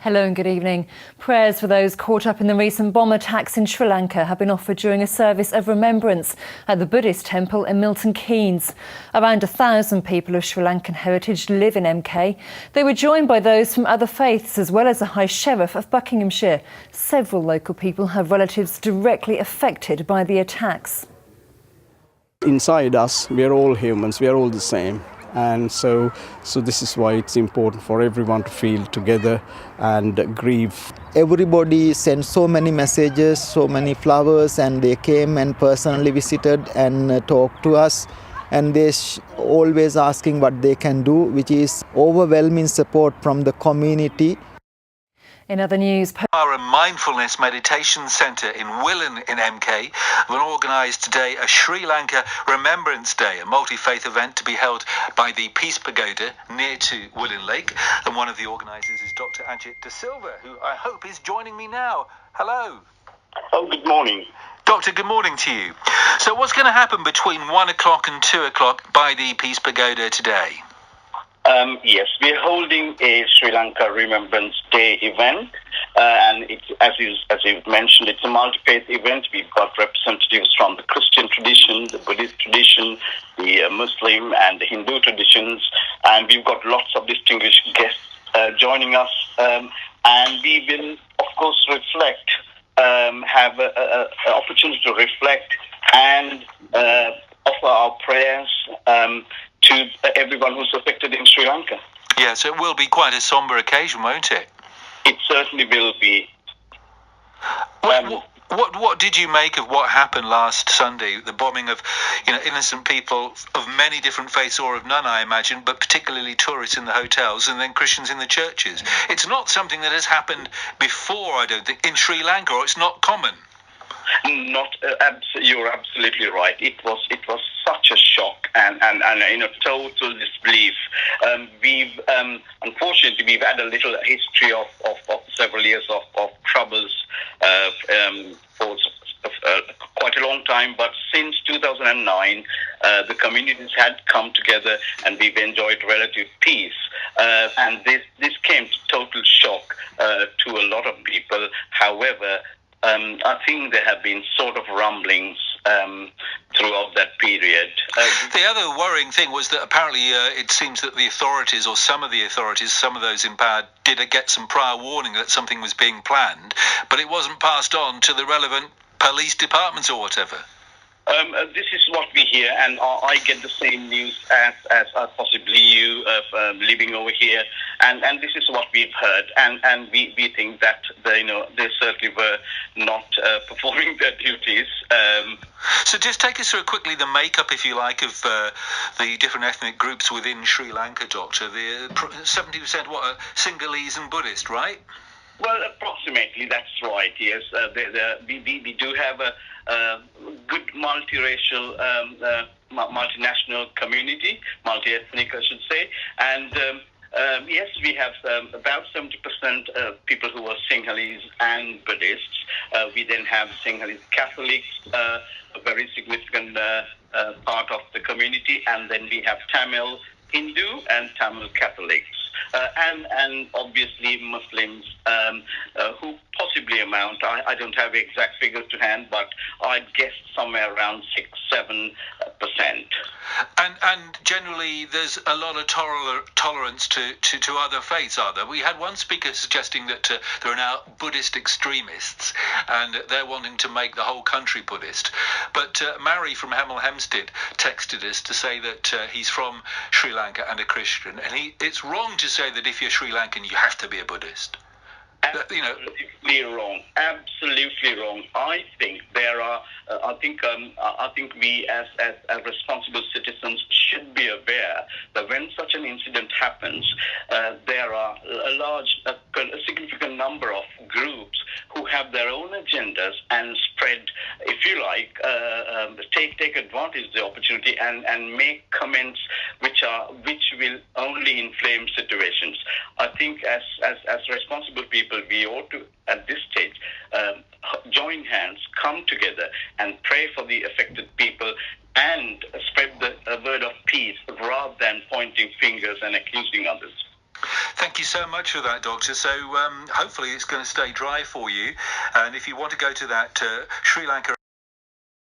Hello and good evening. Prayers for those caught up in the recent bomb attacks in Sri Lanka have been offered during a service of remembrance at the Buddhist temple in Milton, Keynes. Around 1,000 people of Sri Lankan heritage live in MK. They were joined by those from other faiths as well as the High Sheriff of Buckinghamshire. Several local people have relatives directly affected by the attacks. Inside us, we are all humans, we are all the same. And so this is why it's important for everyone to feel together and grieve. Everybody sent so many messages, so many flowers, and they came and personally visited and talked to us. And they're always asking what they can do, which is overwhelming support from the community. In other news, Our Mindfulness Meditation Centre in Willen in MK have organised today a Sri Lanka Remembrance Day, a multi-faith event to be held by the Peace Pagoda near to Willen Lake. And one of the organisers is Dr. Ajit De Silva, who I hope is joining me now. Hello. Oh, good morning. Doctor, good morning to you. So what's going to happen between 1 o'clock and 2 o'clock by the Peace Pagoda today? Yes, we're holding a Sri Lanka Remembrance Day event, and it's, as you've mentioned, it's a multi-faith event. We've got representatives from the Christian tradition, the Buddhist tradition, the Muslim and the Hindu traditions, and we've got lots of distinguished guests joining us, and we will, of course, reflect, have an opportunity to reflect and offer our prayers to everyone who's affected in Sri Lanka. Yeah, so it will be quite a sombre occasion, won't it? It certainly will be. What did you make of what happened last Sunday? The bombing of, innocent people of many different faiths or of none, I imagine, but particularly tourists in the hotels and then Christians in the churches. It's not something that has happened before, I don't think, in Sri Lanka, or it's not common. You're absolutely right. It was such a shock and total disbelief. Unfortunately we've had a little history of several years of troubles for quite a long time. But since 2009, the communities had come together and we've enjoyed relative peace. And this came to total shock to a lot of people. However, I think there have been sort of rumblings throughout that period. The other worrying thing was that apparently it seems that the authorities, or some of the authorities, some of those in power, did get some prior warning that something was being planned, but it wasn't passed on to the relevant police departments or whatever. This is what we hear, and I get the same news as possibly you living over here, and this is what we've heard, and we think that they certainly were not performing their duties. So just take us through quickly the makeup, if you like, of the different ethnic groups within Sri Lanka, Doctor. The 70% what, Sinhalese and Buddhist, right? Well, approximately, that's right, yes. We do have a good multiracial, multinational community, multi-ethnic, I should say. And yes, we have about 70% people who are Sinhalese and Buddhists. We then have Sinhalese Catholics, a very significant part of the community. And then we have Tamil Hindu and Tamil Catholics. And obviously Muslims who possibly amount, I don't have exact figures to hand, but I'd guess somewhere around 6-7%. And generally there's a lot of tolerance to other faiths, are there? We had one speaker suggesting that there are now Buddhist extremists and they're wanting to make the whole country Buddhist. But Mary from Hemel Hempstead texted us to say that he's from Sri Lanka and a Christian, and it's wrong to say that if you're Sri Lankan you have to be a Buddhist. Absolutely wrong. Absolutely wrong. I think there are. I think we as responsible citizens should be aware that when such an incident happens, there are a significant number of groups who have their own agendas and spread, if you like, take advantage of the opportunity and make comments which will only inflame situations. I think as responsible people, we ought to, at this stage, join hands, come together and pray for the affected people and spread the word of peace rather than pointing fingers and accusing others. Thank you so much for that, Doctor. So hopefully it's going to stay dry for you. And if you want to go to that Sri Lanka